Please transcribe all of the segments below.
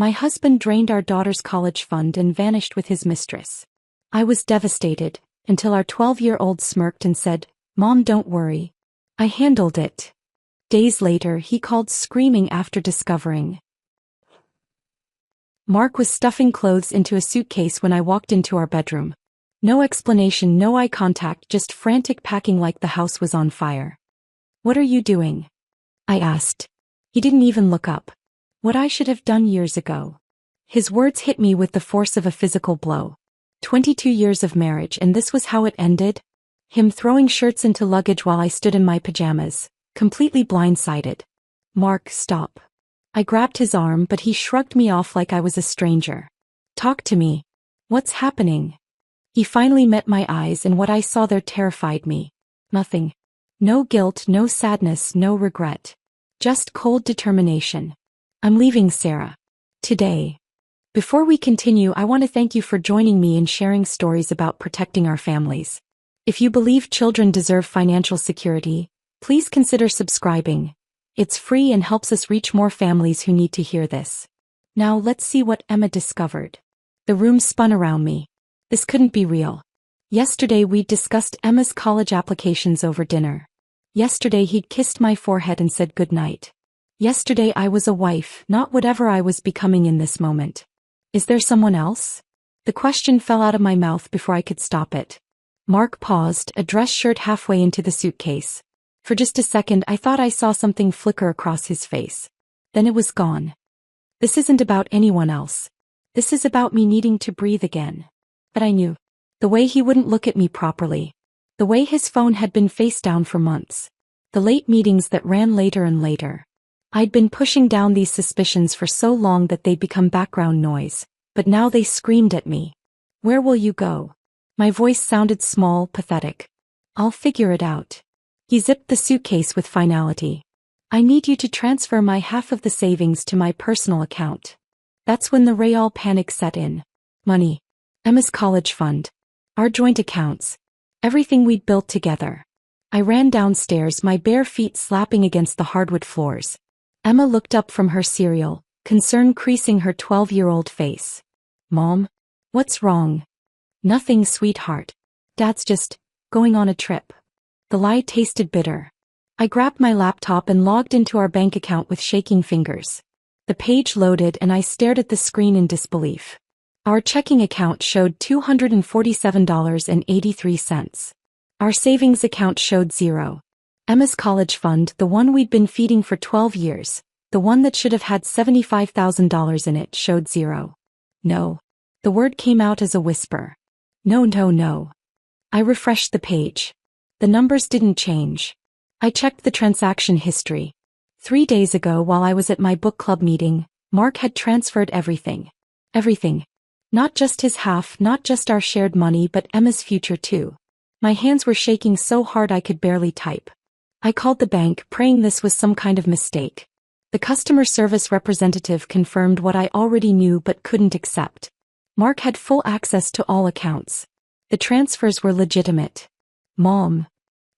My husband drained our daughter's college fund and vanished with his mistress. I was devastated, until our 12-year-old smirked and said, "Mom, don't worry. I handled it." Days later, he called screaming after discovering. Mark was stuffing clothes into a suitcase when I walked into our bedroom. No explanation, no eye contact, just frantic packing like the house was on fire. "What are you doing?" I asked. He didn't even look up. What I should have done years ago. His words hit me with the force of a physical blow. 22 years of marriage, and this was how it ended? Him throwing shirts into luggage while I stood in my pajamas, completely blindsided. "Mark, stop." I grabbed his arm, but he shrugged me off like I was a stranger. "Talk to me. What's happening?" He finally met my eyes, and what I saw there terrified me. Nothing. No guilt, no sadness, no regret. Just cold determination. "I'm leaving, Sarah. Today." Before we continue, I want to thank you for joining me in sharing stories about protecting our families. If you believe children deserve financial security, please consider subscribing. It's free and helps us reach more families who need to hear this. Now let's see what Emma discovered. The room spun around me. This couldn't be real. Yesterday we discussed Emma's college applications over dinner. Yesterday he'd kissed my forehead and said goodnight. Yesterday I was a wife, not whatever I was becoming in this moment. Is there someone else? The question fell out of my mouth before I could stop it. Mark paused, a dress shirt halfway into the suitcase. For just a second I thought I saw something flicker across his face. Then it was gone. This isn't about anyone else. This is about me needing to breathe again. But I knew. The way he wouldn't look at me properly. The way his phone had been face down for months. The late meetings that ran later and later. I'd been pushing down these suspicions for so long that they'd become background noise, but now they screamed at me. "Where will you go?" My voice sounded small, pathetic. "I'll figure it out." He zipped the suitcase with finality. "I need you to transfer my half of the savings to my personal account." That's when the real panic set in. Money. Emma's college fund. Our joint accounts. Everything we'd built together. I ran downstairs, my bare feet slapping against the hardwood floors. Emma looked up from her cereal, concern creasing her 12-year-old face. "Mom? What's wrong?" "Nothing, sweetheart. Dad's just going on a trip." The lie tasted bitter. I grabbed my laptop and logged into our bank account with shaking fingers. The page loaded and I stared at the screen in disbelief. Our checking account showed $247.83. Our savings account showed zero. Emma's college fund, the one we'd been feeding for 12 years, the one that should have had $75,000 in it, showed zero. No. The word came out as a whisper. No, no, no. I refreshed the page. The numbers didn't change. I checked the transaction history. 3 days ago, while I was at my book club meeting, Mark had transferred everything. Everything. Not just his half, not just our shared money, but Emma's future too. My hands were shaking so hard I could barely type. I called the bank, praying this was some kind of mistake. The customer service representative confirmed what I already knew but couldn't accept. Mark had full access to all accounts. The transfers were legitimate. "Mom."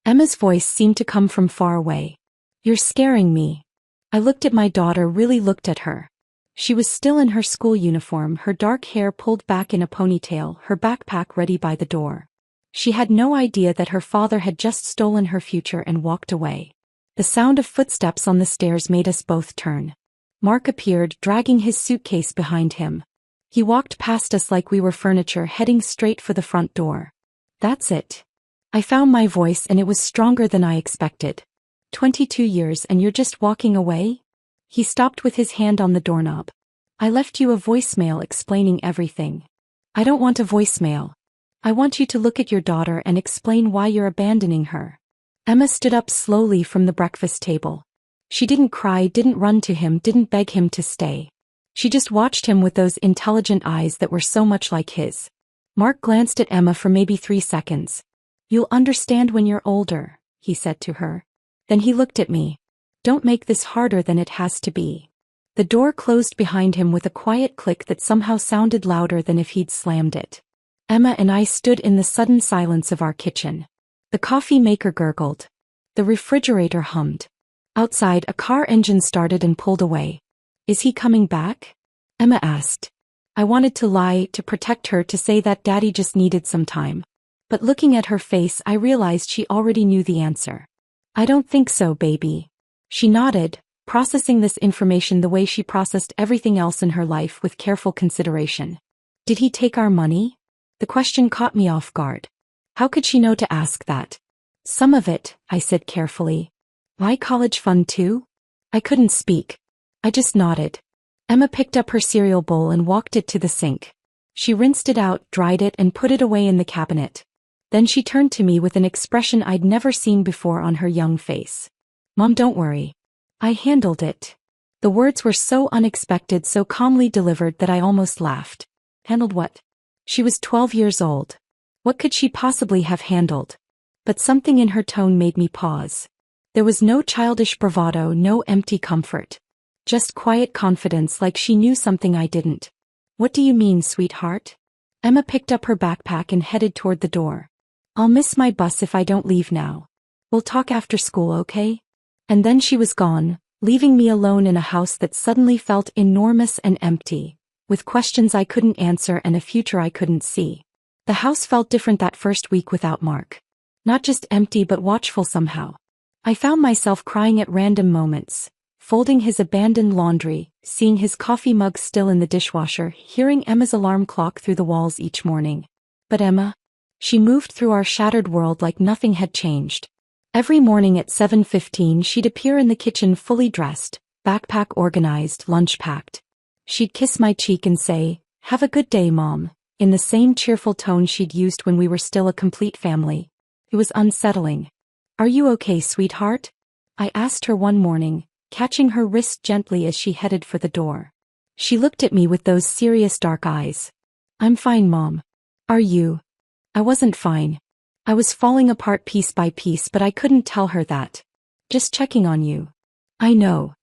Emma's voice seemed to come from far away. "You're scaring me." I looked at my daughter, really looked at her. She was still in her school uniform, her dark hair pulled back in a ponytail, her backpack ready by the door. She had no idea that her father had just stolen her future and walked away. The sound of footsteps on the stairs made us both turn. Mark appeared, dragging his suitcase behind him. He walked past us like we were furniture, heading straight for the front door. "That's it." I found my voice, and it was stronger than I expected. 22 years and you're just walking away?" He stopped with his hand on the doorknob. "I left you a voicemail explaining everything." "I don't want a voicemail. I want you to look at your daughter and explain why you're abandoning her." Emma stood up slowly from the breakfast table. She didn't cry, didn't run to him, didn't beg him to stay. She just watched him with those intelligent eyes that were so much like his. Mark glanced at Emma for maybe 3 seconds. "You'll understand when you're older," he said to her. Then he looked at me. "Don't make this harder than it has to be." The door closed behind him with a quiet click that somehow sounded louder than if he'd slammed it. Emma and I stood in the sudden silence of our kitchen. The coffee maker gurgled. The refrigerator hummed. Outside, a car engine started and pulled away. "Is he coming back?" Emma asked. I wanted to lie, to protect her, to say that Daddy just needed some time. But looking at her face, I realized she already knew the answer. I don't think so, baby. She nodded, processing this information the way she processed everything else in her life with careful consideration. Did he take our money? The question caught me off guard. How could she know to ask that? Some of it, I said carefully. My college fund too? I couldn't speak. I just nodded. Emma picked up her cereal bowl and walked it to the sink. She rinsed it out, dried it, and put it away in the cabinet. Then she turned to me with an expression I'd never seen before on her young face. Mom, don't worry. I handled it. The words were so unexpected, so calmly delivered that I almost laughed. Handled what? She was 12 years old. What could she possibly have handled? But something in her tone made me pause. There was no childish bravado, no empty comfort. Just quiet confidence, like she knew something I didn't. What do you mean, sweetheart? Emma picked up her backpack and headed toward the door. I'll miss my bus if I don't leave now. We'll talk after school, okay? And then she was gone, leaving me alone in a house that suddenly felt enormous and empty, with questions I couldn't answer and a future I couldn't see. The house felt different that first week without Mark. Not just empty but watchful somehow. I found myself crying at random moments, folding his abandoned laundry, seeing his coffee mug still in the dishwasher, hearing Emma's alarm clock through the walls each morning. But Emma? She moved through our shattered world like nothing had changed. Every morning at 7:15 she'd appear in the kitchen fully dressed, backpack organized, lunch packed. She'd kiss my cheek and say, "Have a good day, Mom," in the same cheerful tone she'd used when we were still a complete family. It was unsettling. Are you okay, sweetheart? I asked her one morning, catching her wrist gently as she headed for the door. She looked at me with those serious dark eyes. I'm fine, Mom. Are you? I wasn't fine. I was falling apart piece by piece, but I couldn't tell her that. Just checking on you. I know.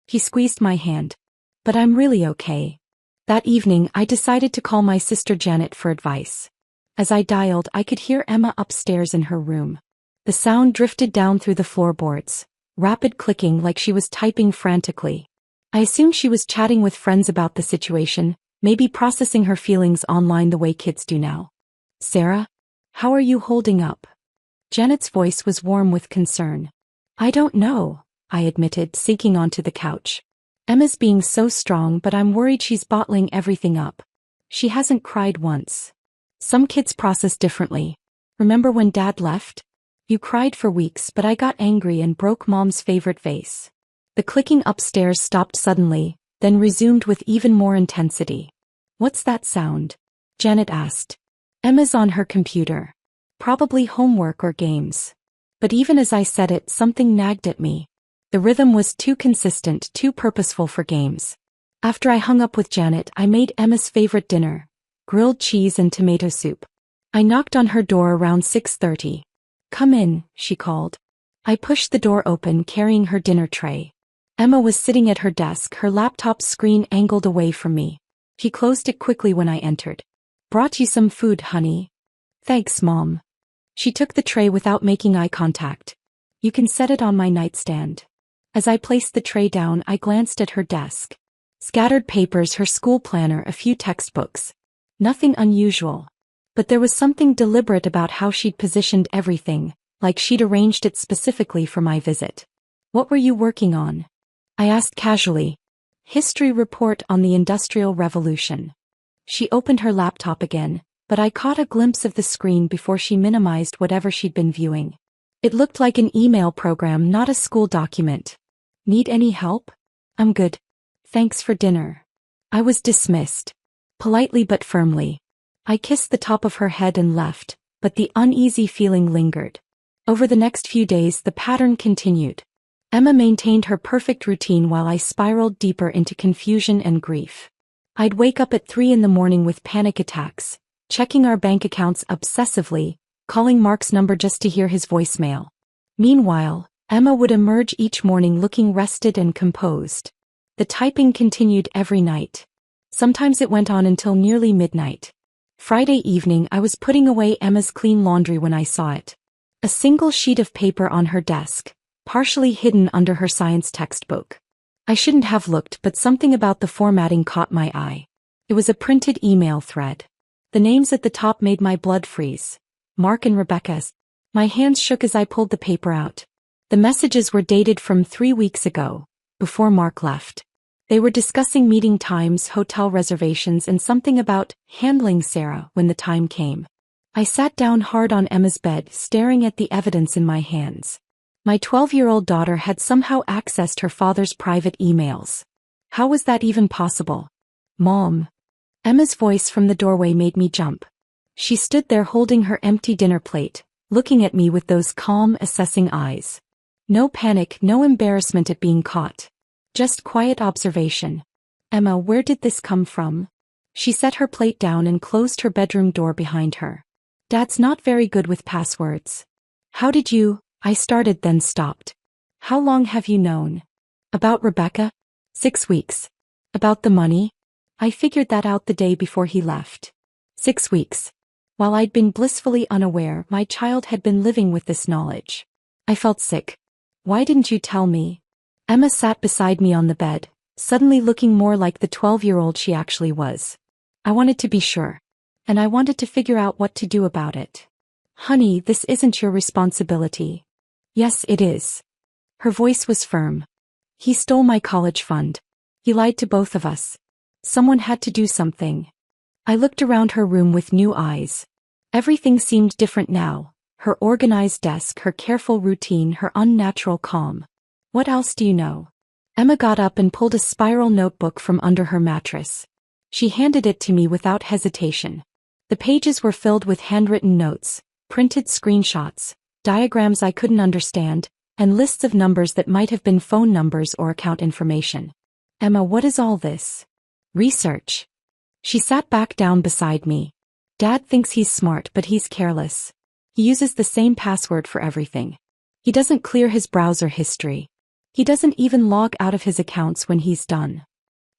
He squeezed my hand. But I'm really okay. That evening I decided to call my sister Janet for advice. As I dialed, I could hear Emma upstairs in her room. The sound drifted down through the floorboards, rapid clicking like she was typing frantically. I assumed she was chatting with friends about the situation, maybe processing her feelings online the way kids do now. Sarah? How are you holding up? Janet's voice was warm with concern. I don't know, I admitted, sinking onto the couch. Emma's being so strong, but I'm worried she's bottling everything up. She hasn't cried once. Some kids process differently. Remember when Dad left? You cried for weeks, but I got angry and broke Mom's favorite vase. The clicking upstairs stopped suddenly, then resumed with even more intensity. What's that sound? Janet asked. Emma's on her computer. Probably homework or games. But even as I said it, something nagged at me. The rhythm was too consistent, too purposeful for games. After I hung up with Janet, I made Emma's favorite dinner, grilled cheese and tomato soup. I knocked on her door around 6:30. Come in, she called. I pushed the door open, carrying her dinner tray. Emma was sitting at her desk, her laptop screen angled away from me. She closed it quickly when I entered. Brought you some food, honey. Thanks, Mom. She took the tray without making eye contact. You can set it on my nightstand. As I placed the tray down, I glanced at her desk. Scattered papers, her school planner, a few textbooks. Nothing unusual. But there was something deliberate about how she'd positioned everything, like she'd arranged it specifically for my visit. What were you working on? I asked casually. History report on the Industrial Revolution. She opened her laptop again, but I caught a glimpse of the screen before she minimized whatever she'd been viewing. It looked like an email program, not a school document. Need any help? I'm good. Thanks for dinner. I was dismissed. Politely but firmly. I kissed the top of her head and left, but the uneasy feeling lingered. Over the next few days the pattern continued. Emma maintained her perfect routine while I spiraled deeper into confusion and grief. I'd wake up at 3 in the morning with panic attacks, checking our bank accounts obsessively, calling Mark's number just to hear his voicemail. Meanwhile, Emma would emerge each morning looking rested and composed. The typing continued every night. Sometimes it went on until nearly midnight. Friday evening I was putting away Emma's clean laundry when I saw it. A single sheet of paper on her desk, partially hidden under her science textbook. I shouldn't have looked, but something about the formatting caught my eye. It was a printed email thread. The names at the top made my blood freeze. Mark and Rebecca's. My hands shook as I pulled the paper out. The messages were dated from 3 weeks ago, before Mark left. They were discussing meeting times, hotel reservations, and something about handling Sarah when the time came. I sat down hard on Emma's bed, staring at the evidence in my hands. My 12-year-old daughter had somehow accessed her father's private emails. How was that even possible? Mom. Emma's voice from the doorway made me jump. She stood there holding her empty dinner plate, looking at me with those calm, assessing eyes. No panic, no embarrassment at being caught. Just quiet observation. Emma, where did this come from? She set her plate down and closed her bedroom door behind her. Dad's not very good with passwords. How did you? I started then stopped. How long have you known? About Rebecca? 6 weeks. About the money? I figured that out the day before he left. 6 weeks. While I'd been blissfully unaware, my child had been living with this knowledge. I felt sick. Why didn't you tell me? Emma sat beside me on the bed, suddenly looking more like the 12-year-old she actually was. I wanted to be sure. And I wanted to figure out what to do about it. Honey, this isn't your responsibility. Yes, it is. Her voice was firm. He stole my college fund. He lied to both of us. Someone had to do something. I looked around her room with new eyes. Everything seemed different now. Her organized desk, her careful routine, her unnatural calm. What else do you know? Emma got up and pulled a spiral notebook from under her mattress. She handed it to me without hesitation. The pages were filled with handwritten notes, printed screenshots, diagrams I couldn't understand, and lists of numbers that might have been phone numbers or account information. Emma, what is all this? Research. She sat back down beside me. Dad thinks he's smart, but he's careless. He uses the same password for everything. He doesn't clear his browser history. He doesn't even log out of his accounts when he's done.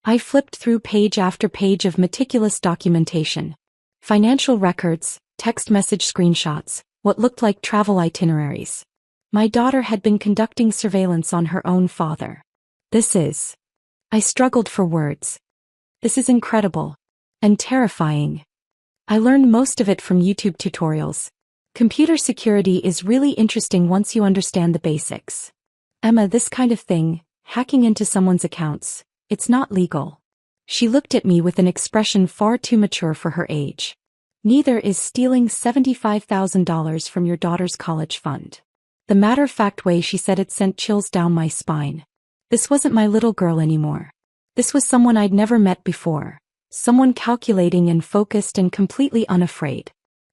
I flipped through page after page of meticulous documentation. Financial records, text message screenshots, what looked like travel itineraries. My daughter had been conducting surveillance on her own father. I struggled for words. This is incredible. And terrifying. I learned most of it from YouTube tutorials. Computer security is really interesting once you understand the basics. Emma, this kind of thing, hacking into someone's accounts, it's not legal. She looked at me with an expression far too mature for her age. Neither is stealing $75,000 from your daughter's college fund. The matter-of-fact way she said it sent chills down my spine. This wasn't my little girl anymore. This was someone I'd never met before. Someone calculating and focused and completely unafraid.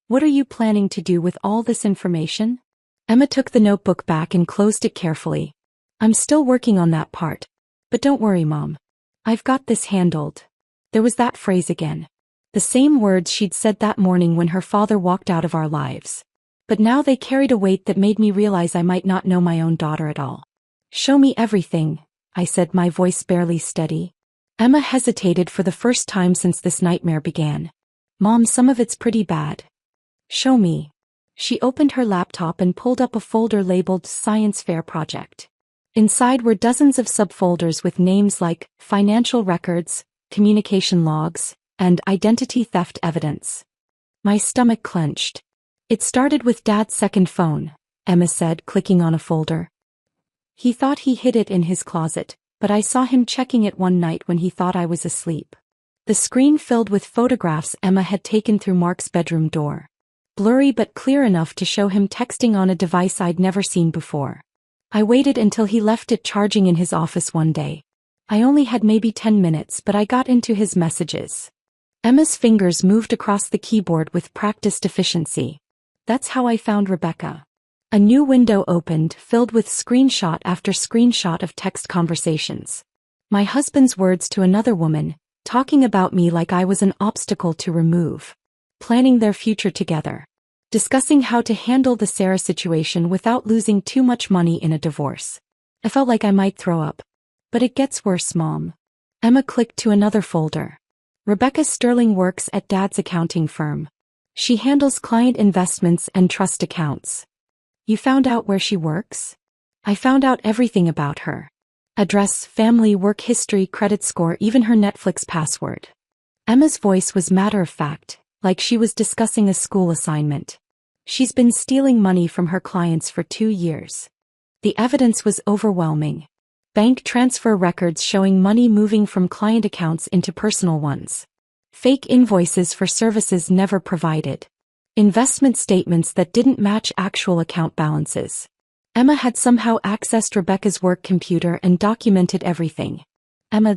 What are you planning to do with all this information? Emma took the notebook back and closed it carefully. I'm still working on that part. But don't worry, Mom. I've got this handled. There was that phrase again. The same words she'd said that morning when her father walked out of our lives. But now they carried a weight that made me realize I might not know my own daughter at all. Show me everything, I said, my voice barely steady. Emma hesitated for the first time since this nightmare began. Mom, some of it's pretty bad. Show me. She opened her laptop and pulled up a folder labeled Science Fair Project. Inside were dozens of subfolders with names like financial records, communication logs, and identity theft evidence. My stomach clenched. It started with Dad's second phone, Emma said, clicking on a folder. He thought he hid it in his closet, but I saw him checking it one night when he thought I was asleep. The screen filled with photographs Emma had taken through Mark's bedroom door. Blurry but clear enough to show him texting on a device I'd never seen before. I waited until he left it charging in his office one day. I only had maybe 10 minutes, but I got into his messages. Emma's fingers moved across the keyboard with practiced efficiency. That's how I found Rebecca. A new window opened, filled with screenshot after screenshot of text conversations. My husband's words to another woman, talking about me like I was an obstacle to remove. Planning their future together. Discussing how to handle the Sarah situation without losing too much money in a divorce. I felt like I might throw up. But it gets worse, Mom. Emma clicked to another folder. Rebecca Sterling works at Dad's accounting firm. She handles client investments and trust accounts. You found out where she works? I found out everything about her. Address, family, work history, credit score, even her Netflix password. Emma's voice was matter-of-fact, like she was discussing a school assignment. She's been stealing money from her clients for 2 years. The evidence was overwhelming. Bank transfer records showing money moving from client accounts into personal ones. Fake invoices for services never provided. Investment statements that didn't match actual account balances. Emma had somehow accessed Rebecca's work computer and documented everything. Emma,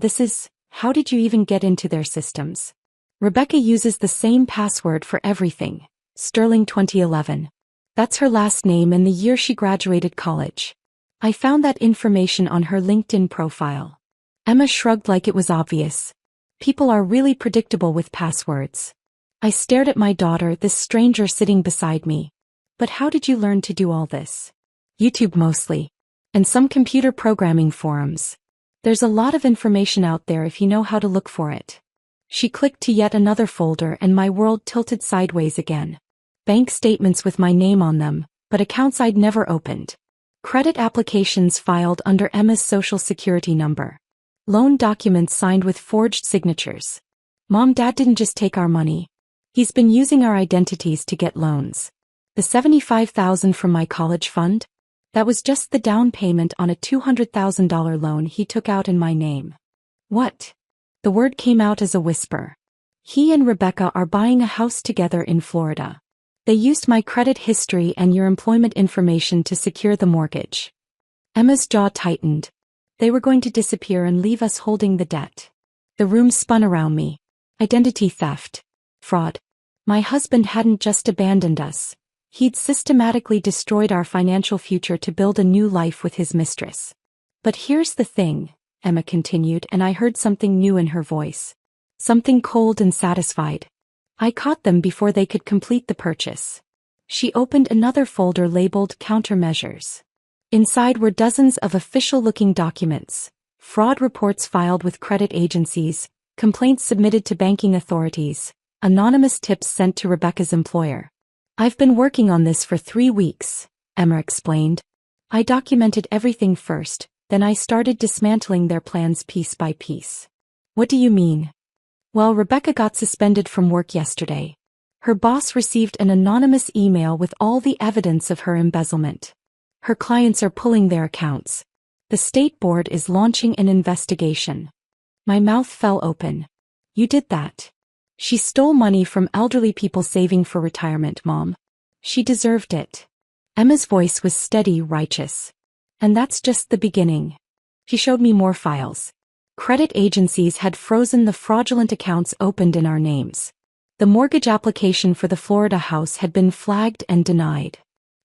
how did you even get into their systems? Rebecca uses the same password for everything. Sterling 2011. That's her last name and the year she graduated college. I found that information on her LinkedIn profile. Emma shrugged like it was obvious. People are really predictable with passwords. I stared at my daughter, this stranger sitting beside me. But how did you learn to do all this? YouTube mostly. And some computer programming forums. There's a lot of information out there if you know how to look for it. She clicked to yet another folder and my world tilted sideways again. Bank statements with my name on them, but accounts I'd never opened. Credit applications filed under Emma's social security number. Loan documents signed with forged signatures. Mom, Dad didn't just take our money. He's been using our identities to get loans. The $75,000 from my college fund? That was just the down payment on a $200,000 loan he took out in my name. What? The word came out as a whisper. He and Rebecca are buying a house together in Florida. They used my credit history and your employment information to secure the mortgage. Emma's jaw tightened. They were going to disappear and leave us holding the debt. The room spun around me. Identity theft. Fraud. My husband hadn't just abandoned us. He'd systematically destroyed our financial future to build a new life with his mistress. But here's the thing, Emma continued, and I heard something new in her voice. Something cold and satisfied. I caught them before they could complete the purchase. She opened another folder labeled Countermeasures. Inside were dozens of official-looking documents, fraud reports filed with credit agencies, complaints submitted to banking authorities, anonymous tips sent to Rebecca's employer. I've been working on this for 3 weeks, Emma explained. I documented everything first, then I started dismantling their plans piece by piece. What do you mean? Well, Rebecca got suspended from work yesterday. Her boss received an anonymous email with all the evidence of her embezzlement. Her clients are pulling their accounts. The state board is launching an investigation. My mouth fell open. You did that. She stole money from elderly people saving for retirement, Mom. She deserved it. Emma's voice was steady, righteous. And that's just the beginning. She showed me more files. Credit agencies had frozen the fraudulent accounts opened in our names. The mortgage application for the Florida house had been flagged and denied.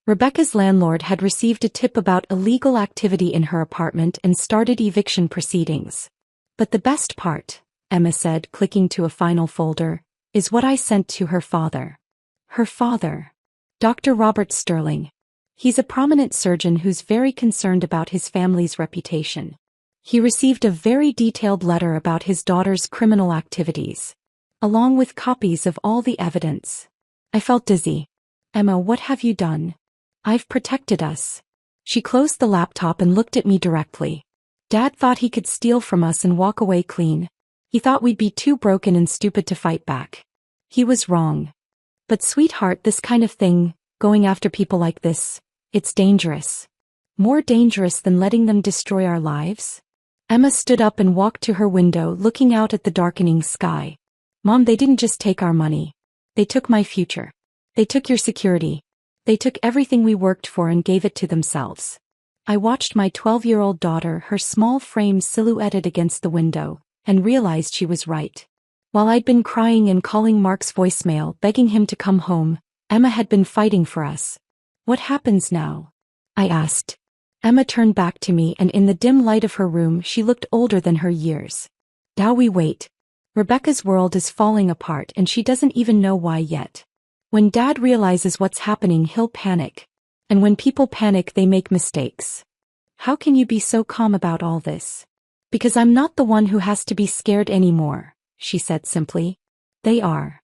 Rebecca's landlord had received a tip about illegal activity in her apartment and started eviction proceedings. But the best part, Emma said, clicking to a final folder, is what I sent to her father. Her father. Dr. Robert Sterling. He's a prominent surgeon who's very concerned about his family's reputation. He received a very detailed letter about his daughter's criminal activities, along with copies of all the evidence. I felt dizzy. Emma, what have you done? I've protected us. She closed the laptop and looked at me directly. Dad thought he could steal from us and walk away clean. He thought we'd be too broken and stupid to fight back. He was wrong. But sweetheart, this kind of thing, going after people like this, it's dangerous. More dangerous than letting them destroy our lives? Emma stood up and walked to her window, looking out at the darkening sky. Mom, they didn't just take our money. They took my future. They took your security. They took everything we worked for and gave it to themselves. I watched my 12-year-old daughter, her small frame silhouetted against the window, and realized she was right. While I'd been crying and calling Mark's voicemail, begging him to come home, Emma had been fighting for us. What happens now? I asked. Emma turned back to me, and in the dim light of her room she looked older than her years. Now we wait. Rebecca's world is falling apart and she doesn't even know why yet. When Dad realizes what's happening, he'll panic. And when people panic, they make mistakes. How can you be so calm about all this? Because I'm not the one who has to be scared anymore, she said simply. They are.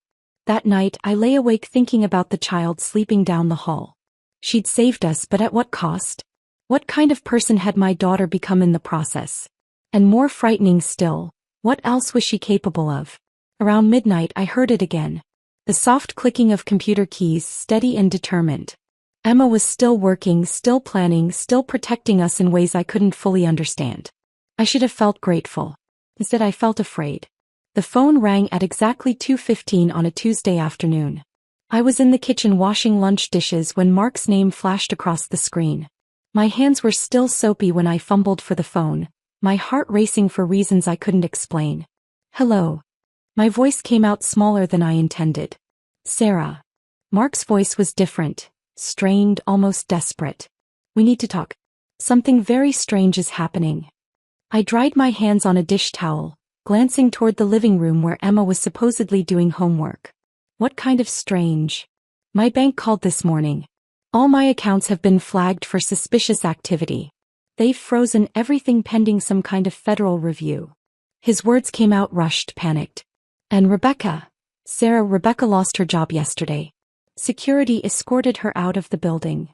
That night I lay awake thinking about the child sleeping down the hall. She'd saved us, but at what cost? What kind of person had my daughter become in the process? And more frightening still, what else was she capable of? Around midnight I heard it again. The soft clicking of computer keys, steady and determined. Emma was still working, still planning, still protecting us in ways I couldn't fully understand. I should have felt grateful. Instead I felt afraid. The phone rang at exactly 2:15 on a Tuesday afternoon. I was in the kitchen washing lunch dishes when Mark's name flashed across the screen. My hands were still soapy when I fumbled for the phone, my heart racing for reasons I couldn't explain. Hello. My voice came out smaller than I intended. Sarah. Mark's voice was different, strained, almost desperate. We need to talk. Something very strange is happening. I dried my hands on a dish towel, glancing toward the living room where Emma was supposedly doing homework. What kind of strange? My bank called this morning. All my accounts have been flagged for suspicious activity. They've frozen everything pending some kind of federal review. His words came out rushed, panicked. And Rebecca. Rebecca lost her job yesterday. Security escorted her out of the building.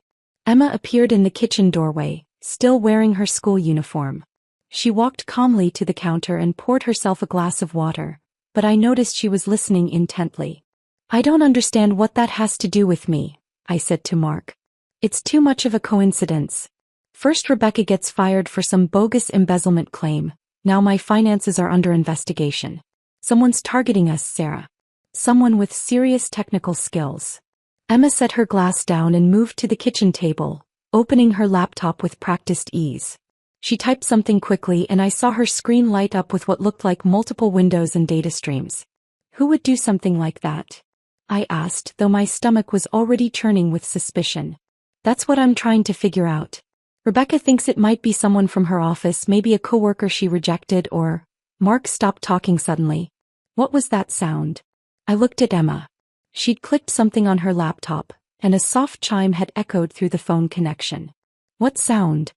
Emma appeared in the kitchen doorway, still wearing her school uniform. She walked calmly to the counter and poured herself a glass of water, but I noticed she was listening intently. I don't understand what that has to do with me, I said to Mark. It's too much of a coincidence. First Rebecca gets fired for some bogus embezzlement claim, now my finances are under investigation. Someone's targeting us, Sarah. Someone with serious technical skills. Emma set her glass down and moved to the kitchen table, opening her laptop with practiced ease. She typed something quickly and I saw her screen light up with what looked like multiple windows and data streams. Who would do something like that? I asked, though my stomach was already churning with suspicion. That's what I'm trying to figure out. Rebecca thinks it might be someone from her office, maybe a coworker she rejected or... Mark stopped talking suddenly. What was that sound? I looked at Emma. She'd clicked something on her laptop, and a soft chime had echoed through the phone connection. What sound?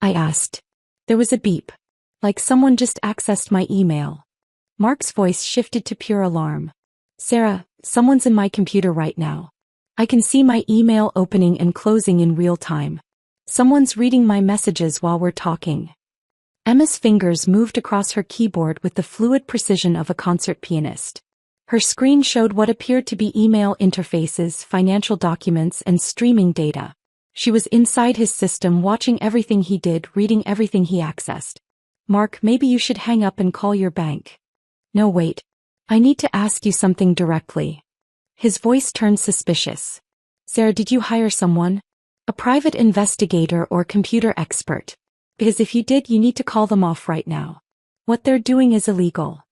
I asked. There was a beep. Like someone just accessed my email. Mark's voice shifted to pure alarm. Sarah, someone's in my computer right now. I can see my email opening and closing in real time. Someone's reading my messages while we're talking. Emma's fingers moved across her keyboard with the fluid precision of a concert pianist. Her screen showed what appeared to be email interfaces, financial documents, and streaming data. She was inside his system, watching everything he did, reading everything he accessed. Mark, maybe you should hang up and call your bank. No, wait. I need to ask you something directly. His voice turned suspicious. Sarah, did you hire someone? A private investigator or computer expert? Because if you did, you need to call them off right now. What they're doing is illegal.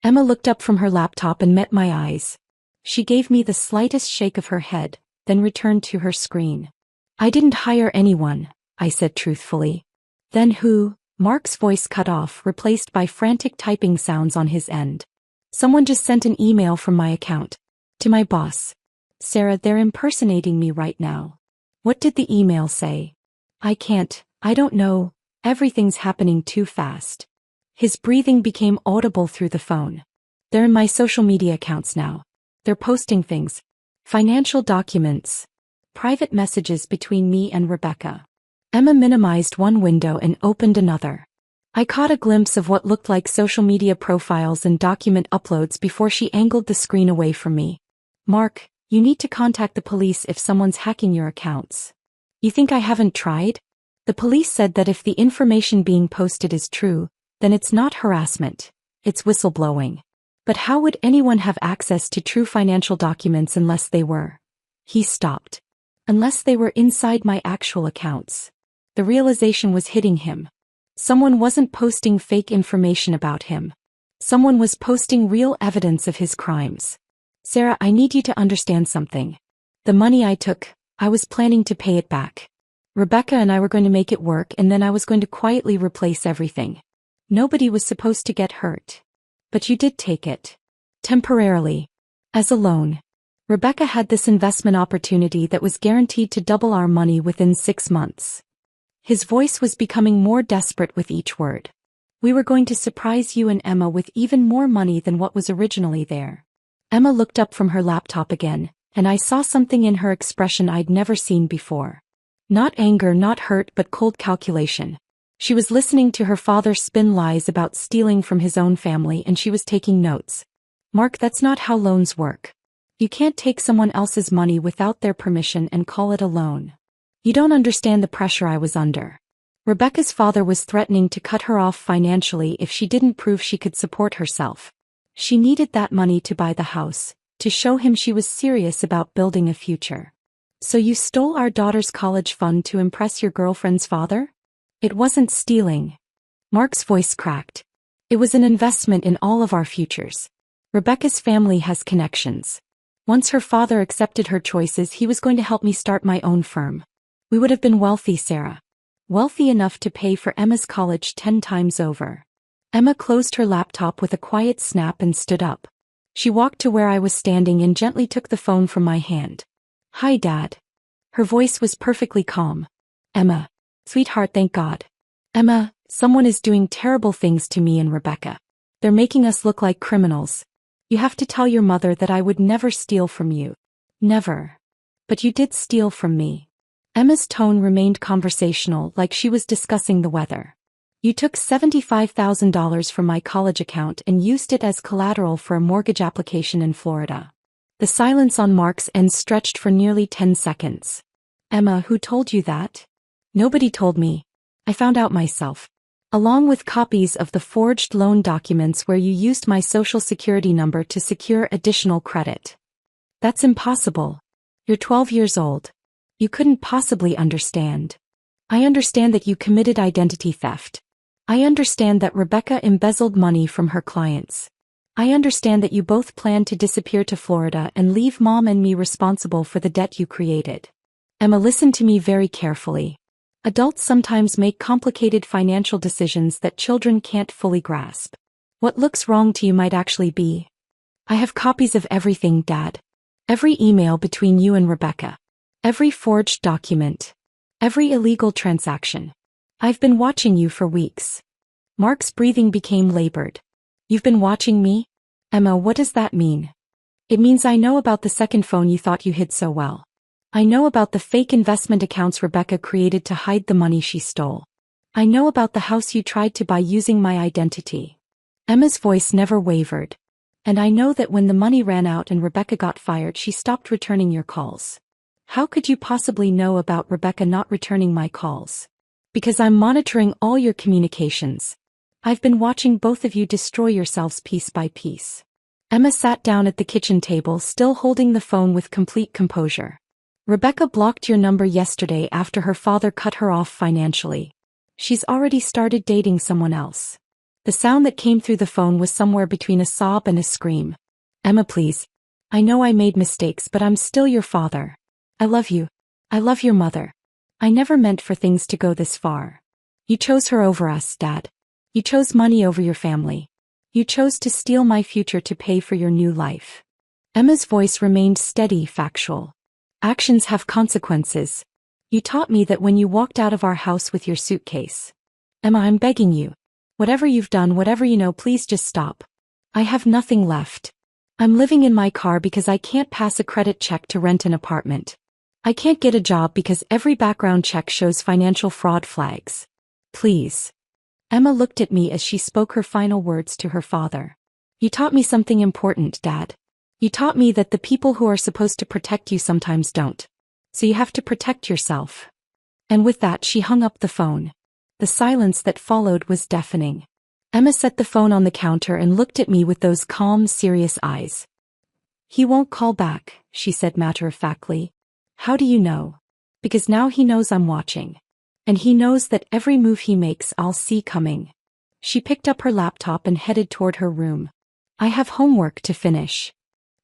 Emma looked up from her laptop and met my eyes. She gave me the slightest shake of her head, then returned to her screen. I didn't hire anyone, I said truthfully. Then who? Mark's voice cut off, replaced by frantic typing sounds on his end. Someone just sent an email from my account. To my boss. Sarah, they're impersonating me right now. What did the email say? I don't know, everything's happening too fast. His breathing became audible through the phone. They're in my social media accounts now. They're posting things. Financial documents. Private messages between me and Rebecca. Emma minimized one window and opened another. I caught a glimpse of what looked like social media profiles and document uploads before she angled the screen away from me. Mark, you need to contact the police if someone's hacking your accounts. You think I haven't tried? The police said that if the information being posted is true, then it's not harassment, it's whistleblowing. But how would anyone have access to true financial documents unless they were? He stopped. Unless they were inside my actual accounts. The realization was hitting him. Someone wasn't posting fake information about him. Someone was posting real evidence of his crimes. Sarah, I need you to understand something. The money I took, I was planning to pay it back. Rebecca and I were going to make it work, and then I was going to quietly replace everything. Nobody was supposed to get hurt. But you did take it. Temporarily. As a loan. Rebecca had this investment opportunity that was guaranteed to double our money within 6 months. His voice was becoming more desperate with each word. We were going to surprise you and Emma with even more money than what was originally there. Emma looked up from her laptop again, and I saw something in her expression I'd never seen before. Not anger, not hurt, but cold calculation. She was listening to her father spin lies about stealing from his own family, and she was taking notes. Mark, that's not how loans work. You can't take someone else's money without their permission and call it a loan. You don't understand the pressure I was under. Rebecca's father was threatening to cut her off financially if she didn't prove she could support herself. She needed that money to buy the house, to show him she was serious about building a future. So you stole our daughter's college fund to impress your girlfriend's father? It wasn't stealing. Mark's voice cracked. It was an investment in all of our futures. Rebecca's family has connections. Once her father accepted her choices, he was going to help me start my own firm. We would have been wealthy, Sarah. Wealthy enough to pay for Emma's college 10 times over. Emma closed her laptop with a quiet snap and stood up. She walked to where I was standing and gently took the phone from my hand. Hi, Dad. Her voice was perfectly calm. Emma. Sweetheart, thank God. Emma, someone is doing terrible things to me and Rebecca. They're making us look like criminals. You have to tell your mother that I would never steal from you. Never. But you did steal from me. Emma's tone remained conversational, like she was discussing the weather. You took $75,000 from my college account and used it as collateral for a mortgage application in Florida. The silence on Mark's end stretched for nearly 10 seconds. Emma, who told you that? Nobody told me. I found out myself. Along with copies of the forged loan documents where you used my social security number to secure additional credit. That's impossible. You're 12 years old. You couldn't possibly understand. I understand that you committed identity theft. I understand that Rebecca embezzled money from her clients. I understand that you both planned to disappear to Florida and leave Mom and me responsible for the debt you created. Emma, listen to me very carefully. Adults sometimes make complicated financial decisions that children can't fully grasp. What looks wrong to you might actually be. I have copies of everything, Dad. Every email between you and Rebecca. Every forged document. Every illegal transaction. I've been watching you for weeks. Mark's breathing became labored. You've been watching me? Emma, what does that mean? It means I know about the second phone you thought you hid so well. I know about the fake investment accounts Rebecca created to hide the money she stole. I know about the house you tried to buy using my identity. Emma's voice never wavered. And I know that when the money ran out and Rebecca got fired, she stopped returning your calls. How could you possibly know about Rebecca not returning my calls? Because I'm monitoring all your communications. I've been watching both of you destroy yourselves piece by piece. Emma sat down at the kitchen table, still holding the phone with complete composure. Rebecca blocked your number yesterday after her father cut her off financially. She's already started dating someone else. The sound that came through the phone was somewhere between a sob and a scream. Emma, please. I know I made mistakes, but I'm still your father. I love you. I love your mother. I never meant for things to go this far. You chose her over us, Dad. You chose money over your family. You chose to steal my future to pay for your new life. Emma's voice remained steady, factual. Actions have consequences. You taught me that when you walked out of our house with your suitcase. Emma, I'm begging you. Whatever you've done, whatever you know, please just stop. I have nothing left. I'm living in my car because I can't pass a credit check to rent an apartment. I can't get a job because every background check shows financial fraud flags. Please. Emma looked at me as she spoke her final words to her father. You taught me something important, Dad. You taught me that the people who are supposed to protect you sometimes don't. So you have to protect yourself. And with that, she hung up the phone. The silence that followed was deafening. Emma set the phone on the counter and looked at me with those calm, serious eyes. He won't call back, she said matter-of-factly. How do you know? Because now he knows I'm watching. And he knows that every move he makes I'll see coming. She picked up her laptop and headed toward her room. I have homework to finish.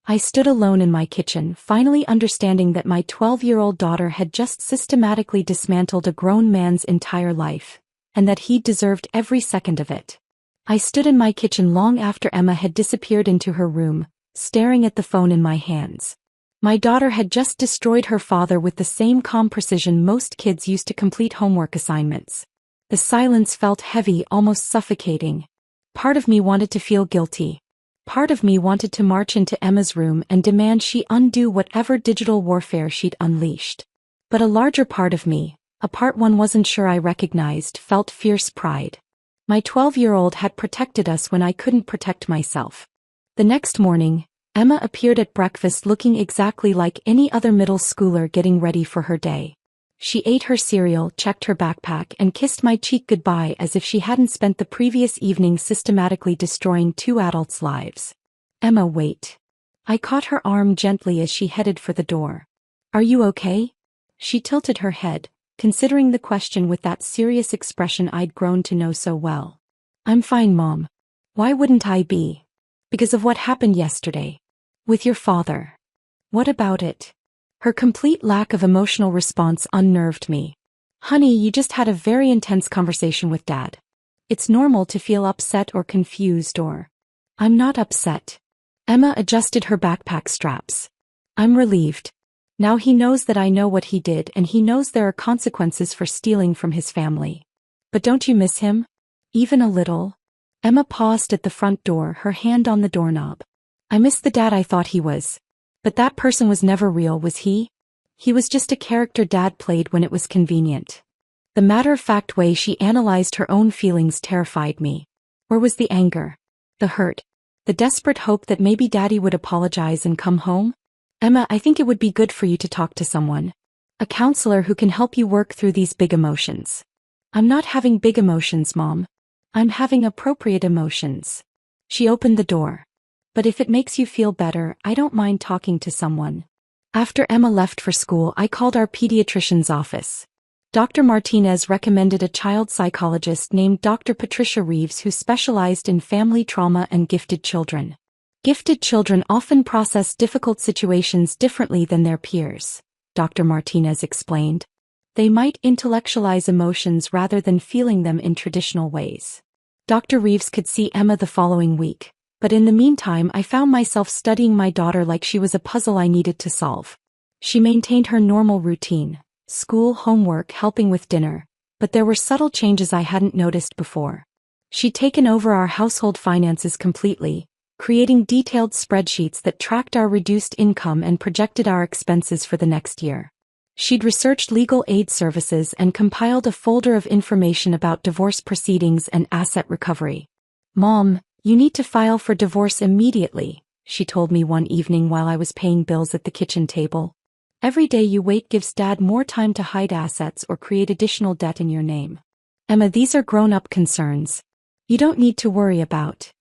I stood alone in my kitchen, finally understanding that my 12-year-old daughter had just systematically dismantled a grown man's entire life, and that he deserved every second of it. I stood in my kitchen long after Emma had disappeared into her room, staring at the phone in my hands. My daughter had just destroyed her father with the same calm precision most kids used to complete homework assignments. The silence felt heavy, almost suffocating. Part of me wanted to feel guilty. Part of me wanted to march into Emma's room and demand she undo whatever digital warfare she'd unleashed. But a larger part of me, A part one wasn't sure I recognized, felt fierce pride. My 12-year-old had protected us when I couldn't protect myself. The next morning, Emma appeared at breakfast looking exactly like any other middle schooler getting ready for her day. She ate her cereal, checked her backpack, and kissed my cheek goodbye as if she hadn't spent the previous evening systematically destroying 2 adults' lives. Emma, wait. I caught her arm gently as she headed for the door. Are you okay? She tilted her head, considering the question with that serious expression I'd grown to know so well. I'm fine, Mom. Why wouldn't I be? Because of what happened yesterday. With your father. What about it? Her complete lack of emotional response unnerved me. Honey, you just had a very intense conversation with Dad. It's normal to feel upset or confused or... I'm not upset. Emma adjusted her backpack straps. I'm relieved. Now he knows that I know what he did and he knows there are consequences for stealing from his family. But don't you miss him? Even a little? Emma paused at the front door, her hand on the doorknob. I miss the dad I thought he was. But that person was never real, was he? He was just a character Dad played when it was convenient. The matter-of-fact way she analyzed her own feelings terrified me. Or was the anger? The hurt? The desperate hope that maybe Daddy would apologize and come home? Emma, I think it would be good for you to talk to someone. A counselor who can help you work through these big emotions. I'm not having big emotions, Mom. I'm having appropriate emotions. She opened the door. But if it makes you feel better, I don't mind talking to someone. After Emma left for school, I called our pediatrician's office. Dr. Martinez recommended a child psychologist named Dr. Patricia Reeves who specialized in family trauma and gifted children. Gifted children often process difficult situations differently than their peers, Dr. Martinez explained. They might intellectualize emotions rather than feeling them in traditional ways. Dr. Reeves could see Emma the following week. But in the meantime I found myself studying my daughter like she was a puzzle I needed to solve. She maintained her normal routine, school, homework, helping with dinner, but there were subtle changes I hadn't noticed before. She'd taken over our household finances completely, creating detailed spreadsheets that tracked our reduced income and projected our expenses for the next year. She'd researched legal aid services and compiled a folder of information about divorce proceedings and asset recovery. Mom, you need to file for divorce immediately, she told me one evening while I was paying bills at the kitchen table. Every day you wait gives Dad more time to hide assets or create additional debt in your name. Emma, these are grown-up concerns. You don't need to worry about.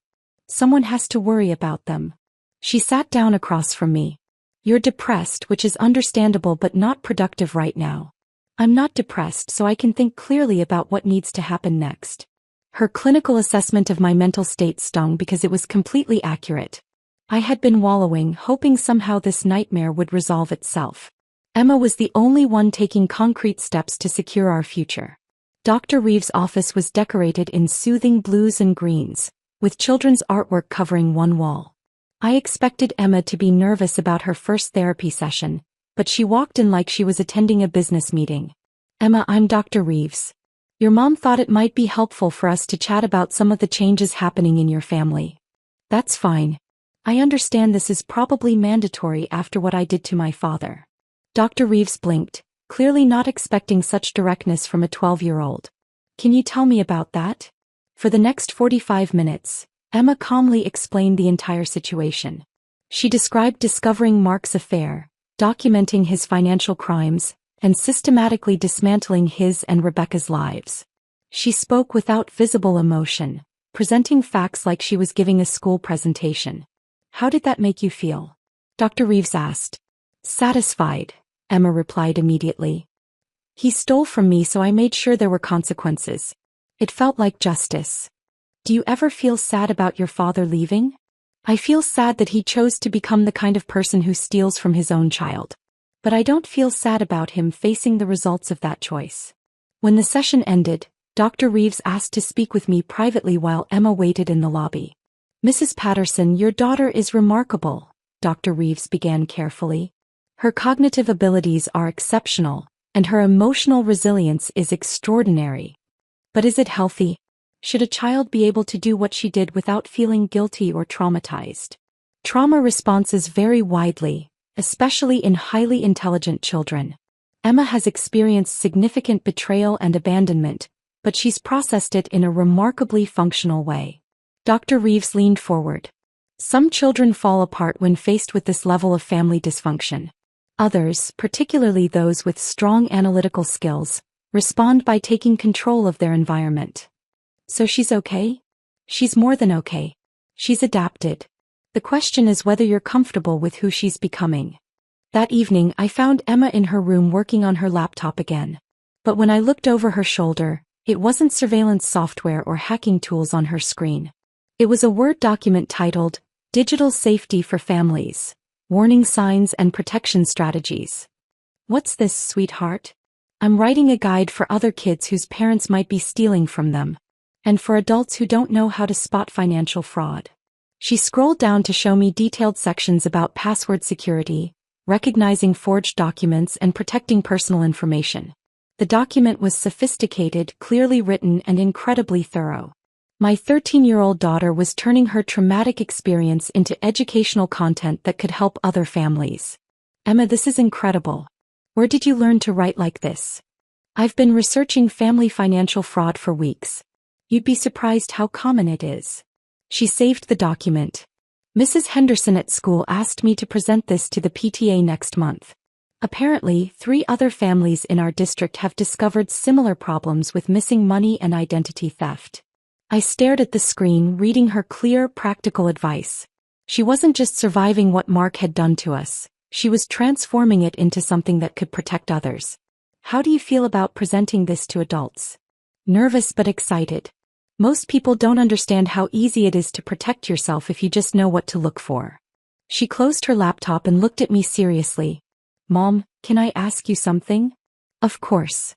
Someone has to worry about them. She sat down across from me. You're depressed, which is understandable but not productive right now. I'm not depressed, so I can think clearly about what needs to happen next. Her clinical assessment of my mental state stung because it was completely accurate. I had been wallowing, hoping somehow this nightmare would resolve itself. Emma was the only one taking concrete steps to secure our future. Dr. Reeves' office was decorated in soothing blues and greens, with children's artwork covering one wall. I expected Emma to be nervous about her first therapy session, but she walked in like she was attending a business meeting. Emma, I'm Dr. Reeves. Your mom thought it might be helpful for us to chat about some of the changes happening in your family. That's fine. I understand this is probably mandatory after what I did to my father. Dr. Reeves blinked, clearly not expecting such directness from a 12-year-old. Can you tell me about that? For the next 45 minutes, Emma calmly explained the entire situation. She described discovering Mark's affair, documenting his financial crimes, and systematically dismantling his and Rebecca's lives. She spoke without visible emotion, presenting facts like she was giving a school presentation. How did that make you feel? Dr. Reeves asked. Satisfied, Emma replied immediately. He stole from me, so I made sure there were consequences. It felt like justice. Do you ever feel sad about your father leaving? I feel sad that he chose to become the kind of person who steals from his own child. But I don't feel sad about him facing the results of that choice. When the session ended, Dr. Reeves asked to speak with me privately while Emma waited in the lobby. Mrs. Patterson, your daughter is remarkable, Dr. Reeves began carefully. Her cognitive abilities are exceptional, and her emotional resilience is extraordinary. But is it healthy? Should a child be able to do what she did without feeling guilty or traumatized? Trauma responses vary widely, especially in highly intelligent children. Emma has experienced significant betrayal and abandonment, but she's processed it in a remarkably functional way. Dr. Reeves leaned forward. Some children fall apart when faced with this level of family dysfunction. Others, particularly those with strong analytical skills, respond by taking control of their environment. So she's okay? She's more than okay. She's adapted. The question is whether you're comfortable with who she's becoming. That evening I found Emma in her room working on her laptop again. But when I looked over her shoulder, it wasn't surveillance software or hacking tools on her screen. It was a Word document titled, Digital Safety for Families, Warning Signs and Protection Strategies. What's this, sweetheart? I'm writing a guide for other kids whose parents might be stealing from them. And for adults who don't know how to spot financial fraud. She scrolled down to show me detailed sections about password security, recognizing forged documents and protecting personal information. The document was sophisticated, clearly written, and incredibly thorough. My 13-year-old daughter was turning her traumatic experience into educational content that could help other families. Emma, this is incredible. Where did you learn to write like this? I've been researching family financial fraud for weeks. You'd be surprised how common it is. She saved the document. Mrs. Henderson at school asked me to present this to the PTA next month. Apparently, 3 other families in our district have discovered similar problems with missing money and identity theft. I stared at the screen, reading her clear, practical advice. She wasn't just surviving what Mark had done to us, she was transforming it into something that could protect others. How do you feel about presenting this to adults? Nervous but excited. Most people don't understand how easy it is to protect yourself if you just know what to look for. She closed her laptop and looked at me seriously. Mom, can I ask you something? Of course.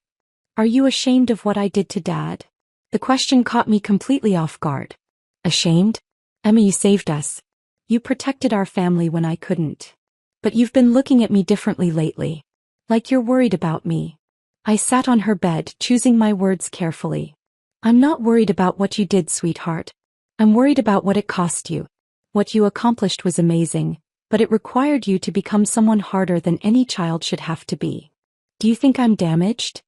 Are you ashamed of what I did to Dad? The question caught me completely off guard. Ashamed? Emma, you saved us. You protected our family when I couldn't. But you've been looking at me differently lately. Like you're worried about me. I sat on her bed, choosing my words carefully. I'm not worried about what you did, sweetheart. I'm worried about what it cost you. What you accomplished was amazing, but it required you to become someone harder than any child should have to be. Do you think I'm damaged?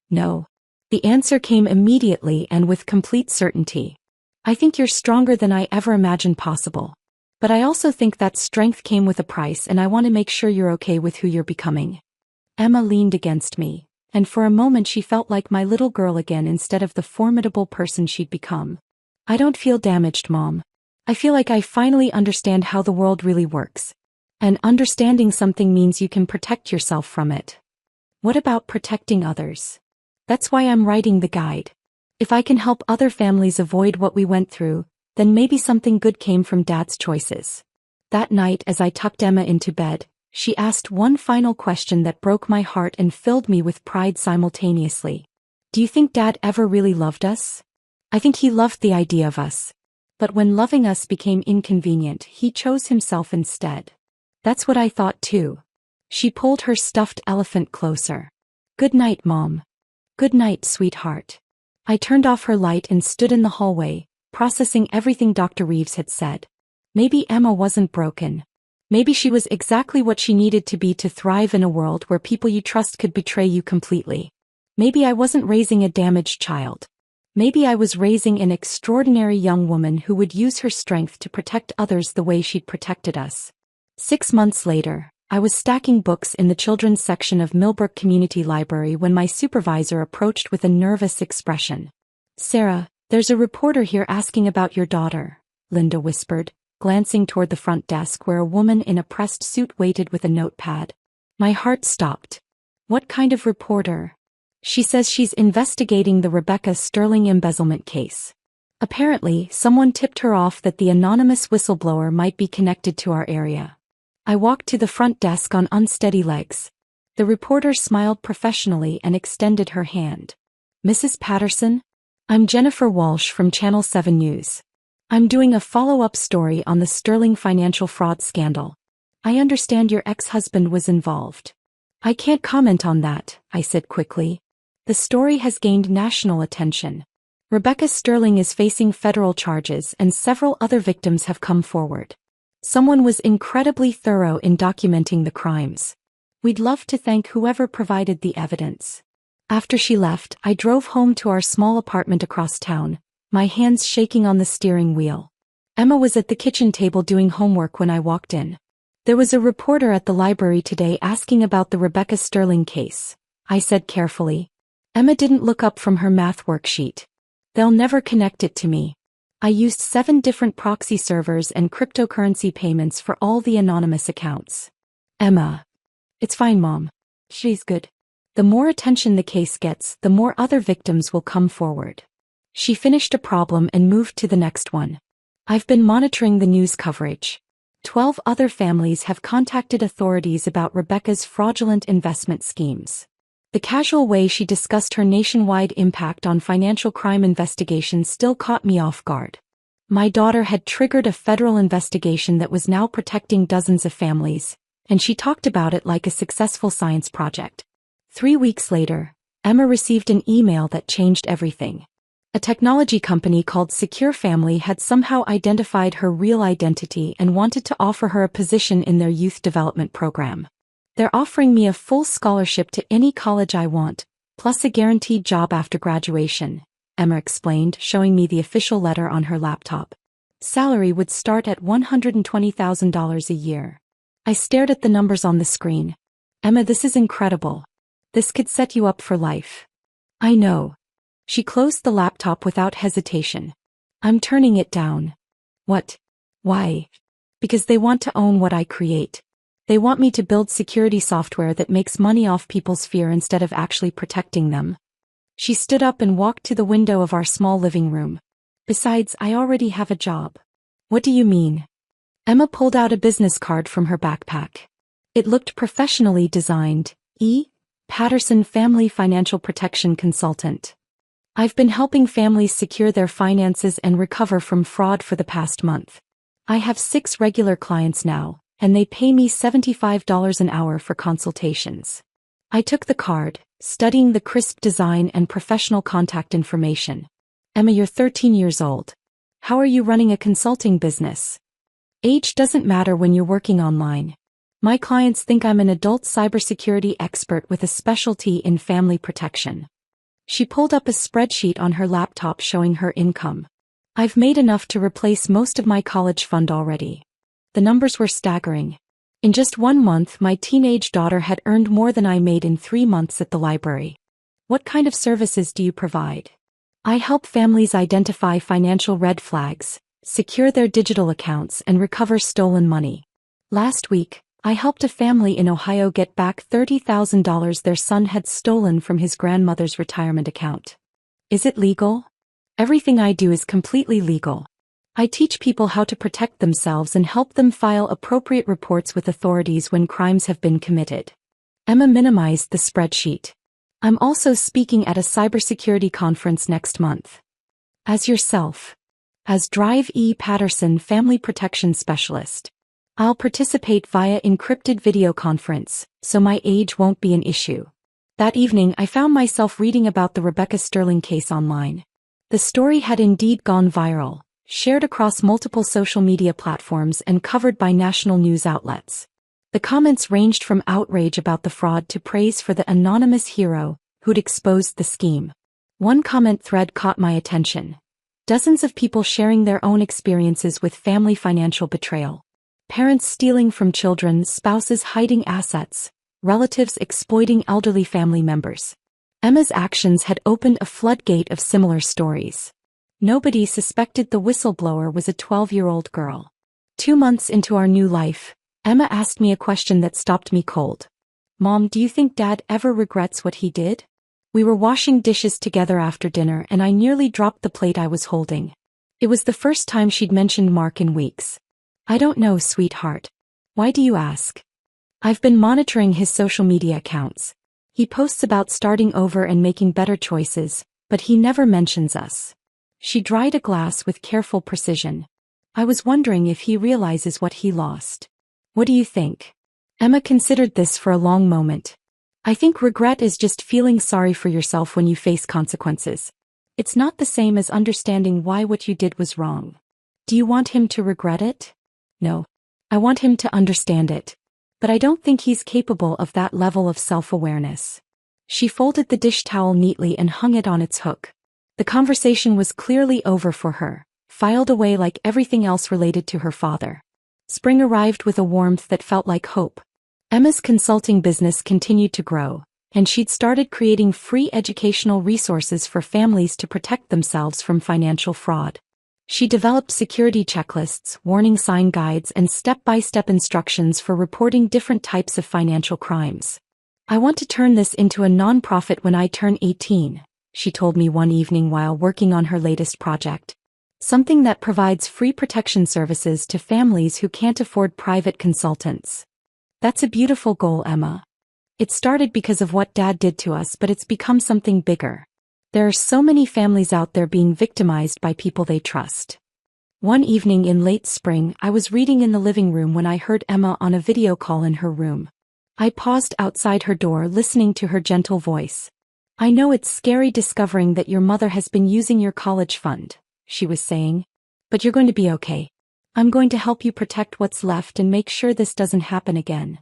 No. The answer came immediately and with complete certainty. I think you're stronger than I ever imagined possible. But I also think that strength came with a price, and I want to make sure you're okay with who you're becoming. Emma leaned against me, and for a moment she felt like my little girl again instead of the formidable person she'd become. I don't feel damaged, Mom. I feel like I finally understand how the world really works. And understanding something means you can protect yourself from it. What about protecting others? That's why I'm writing the guide. If I can help other families avoid what we went through, then maybe something good came from Dad's choices. That night, as I tucked Emma into bed, she asked one final question that broke my heart and filled me with pride simultaneously. Do you think Dad ever really loved us? I think he loved the idea of us. But when loving us became inconvenient, he chose himself instead. That's what I thought too. She pulled her stuffed elephant closer. Good night, Mom. Good night, sweetheart. I turned off her light and stood in the hallway, processing everything Dr. Reeves had said. Maybe Emma wasn't broken. Maybe she was exactly what she needed to be to thrive in a world where people you trust could betray you completely. Maybe I wasn't raising a damaged child. Maybe I was raising an extraordinary young woman who would use her strength to protect others the way she'd protected us. 6 months later, I was stacking books in the children's section of Millbrook Community Library when my supervisor approached with a nervous expression. Sarah, there's a reporter here asking about your daughter, Linda whispered, glancing toward the front desk where a woman in a pressed suit waited with a notepad. My heart stopped. What kind of reporter? She says she's investigating the Rebecca Sterling embezzlement case. Apparently, someone tipped her off that the anonymous whistleblower might be connected to our area. I walked to the front desk on unsteady legs. The reporter smiled professionally and extended her hand. Mrs. Patterson? I'm Jennifer Walsh from Channel 7 News. I'm doing a follow-up story on the Sterling financial fraud scandal. I understand your ex-husband was involved. I can't comment on that, I said quickly. The story has gained national attention. Rebecca Sterling is facing federal charges and several other victims have come forward. Someone was incredibly thorough in documenting the crimes. We'd love to thank whoever provided the evidence. After she left, I drove home to our small apartment across town, my hands shaking on the steering wheel. Emma was at the kitchen table doing homework when I walked in. There was a reporter at the library today asking about the Rebecca Sterling case, I said carefully. Emma didn't look up from her math worksheet. They'll never connect it to me. I used 7 different proxy servers and cryptocurrency payments for all the anonymous accounts. Emma. It's fine, Mom. She's good. The more attention the case gets, the more other victims will come forward. She finished a problem and moved to the next one. I've been monitoring the news coverage. 12 other families have contacted authorities about Rebecca's fraudulent investment schemes. The casual way she discussed her nationwide impact on financial crime investigations still caught me off guard. My daughter had triggered a federal investigation that was now protecting dozens of families, and she talked about it like a successful science project. 3 weeks later, Emma received an email that changed everything. A technology company called Secure Family had somehow identified her real identity and wanted to offer her a position in their youth development program. They're offering me a full scholarship to any college I want, plus a guaranteed job after graduation, Emma explained, showing me the official letter on her laptop. Salary would start at $120,000 a year. I stared at the numbers on the screen. Emma, this is incredible. This could set you up for life. I know. She closed the laptop without hesitation. I'm turning it down. What? Why? Because they want to own what I create. They want me to build security software that makes money off people's fear instead of actually protecting them. She stood up and walked to the window of our small living room. Besides, I already have a job. What do you mean? Emma pulled out a business card from her backpack. It looked professionally designed. E. Patterson Family Financial Protection Consultant. I've been helping families secure their finances and recover from fraud for the past month. I have 6 regular clients now, and they pay me $75 an hour for consultations. I took the card, studying the crisp design and professional contact information. Emma, you're 13 years old. How are you running a consulting business? Age doesn't matter when you're working online. My clients think I'm an adult cybersecurity expert with a specialty in family protection. She pulled up a spreadsheet on her laptop showing her income. I've made enough to replace most of my college fund already. The numbers were staggering. In just 1 month, my teenage daughter had earned more than I made in 3 months at the library. What kind of services do you provide? I help families identify financial red flags, secure their digital accounts, and recover stolen money. Last week, I helped a family in Ohio get back $30,000 their son had stolen from his grandmother's retirement account. Is it legal? Everything I do is completely legal. I teach people how to protect themselves and help them file appropriate reports with authorities when crimes have been committed. Emma minimized the spreadsheet. I'm also speaking at a cybersecurity conference next month. As yourself. As Drive E. Patterson Family Protection Specialist. I'll participate via encrypted video conference, so my age won't be an issue. That evening I found myself reading about the Rebecca Sterling case online. The story had indeed gone viral, shared across multiple social media platforms and covered by national news outlets. The comments ranged from outrage about the fraud to praise for the anonymous hero who'd exposed the scheme. One comment thread caught my attention. Dozens of people sharing their own experiences with family financial betrayal. Parents stealing from children, spouses hiding assets, relatives exploiting elderly family members. Emma's actions had opened a floodgate of similar stories. Nobody suspected the whistleblower was a 12-year-old girl. 2 months into our new life, Emma asked me a question that stopped me cold. Mom, do you think Dad ever regrets what he did? We were washing dishes together after dinner and I nearly dropped the plate I was holding. It was the first time she'd mentioned Mark in weeks. I don't know, sweetheart. Why do you ask? I've been monitoring his social media accounts. He posts about starting over and making better choices, but he never mentions us. She dried a glass with careful precision. I was wondering if he realizes what he lost. What do you think? Emma considered this for a long moment. I think regret is just feeling sorry for yourself when you face consequences. It's not the same as understanding why what you did was wrong. Do you want him to regret it? No. I want him to understand it. But I don't think he's capable of that level of self-awareness. She folded the dish towel neatly and hung it on its hook. The conversation was clearly over for her, filed away like everything else related to her father. Spring arrived with a warmth that felt like hope. Emma's consulting business continued to grow, and she'd started creating free educational resources for families to protect themselves from financial fraud. She developed security checklists, warning sign guides, and step-by-step instructions for reporting different types of financial crimes. "I want to turn this into a non-profit when I turn 18, she told me one evening while working on her latest project. Something that provides free protection services to families who can't afford private consultants. That's a beautiful goal, Emma. It started because of what Dad did to us, but it's become something bigger. There are so many families out there being victimized by people they trust." One evening in late spring, I was reading in the living room when I heard Emma on a video call in her room. I paused outside her door, listening to her gentle voice. "I know it's scary discovering that your mother has been using your college fund," she was saying. "But you're going to be okay. I'm going to help you protect what's left and make sure this doesn't happen again."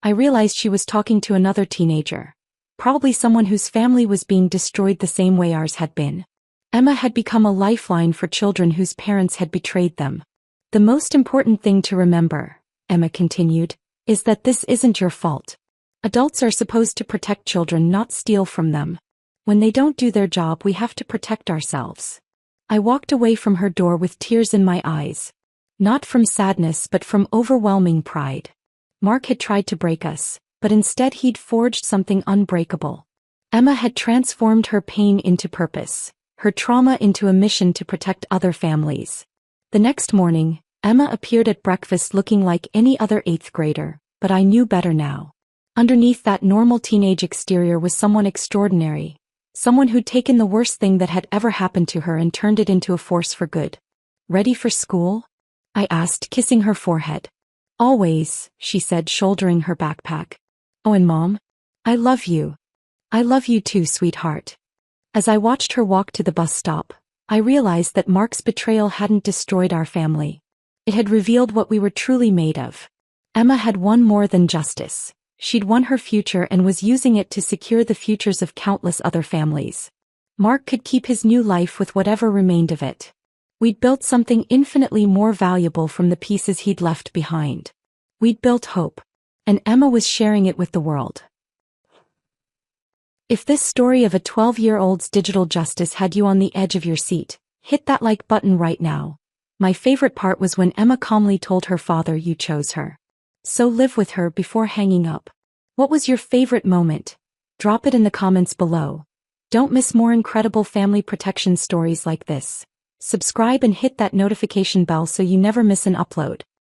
I realized she was talking to another teenager. Probably someone whose family was being destroyed the same way ours had been. Emma had become a lifeline for children whose parents had betrayed them. "The most important thing to remember," Emma continued, "is that this isn't your fault. Adults are supposed to protect children, not steal from them. When they don't do their job, we have to protect ourselves." I walked away from her door with tears in my eyes. Not from sadness, but from overwhelming pride. Mark had tried to break us, but instead he'd forged something unbreakable. Emma had transformed her pain into purpose, her trauma into a mission to protect other families. The next morning, Emma appeared at breakfast looking like any other 8th grader, but I knew better now. Underneath that normal teenage exterior was someone extraordinary, someone who'd taken the worst thing that had ever happened to her and turned it into a force for good. "Ready for school?" I asked, kissing her forehead. "Always," she said, shouldering her backpack. "Oh, and Mom? I love you. I love you too, sweetheart." As I watched her walk to the bus stop, I realized that Mark's betrayal hadn't destroyed our family. It had revealed what we were truly made of. Emma had won more than justice. She'd won her future and was using it to secure the futures of countless other families. Mark could keep his new life with whatever remained of it. We'd built something infinitely more valuable from the pieces he'd left behind. We'd built hope, and Emma was sharing it with the world. If this story of a 12-year-old's digital justice had you on the edge of your seat, hit that like button right now. My favorite part was when Emma calmly told her father you chose her. So live with her before hanging up. What was your favorite moment? Drop it in the comments below. Don't miss more incredible family protection stories like this. Subscribe and hit that notification bell so you never miss an upload.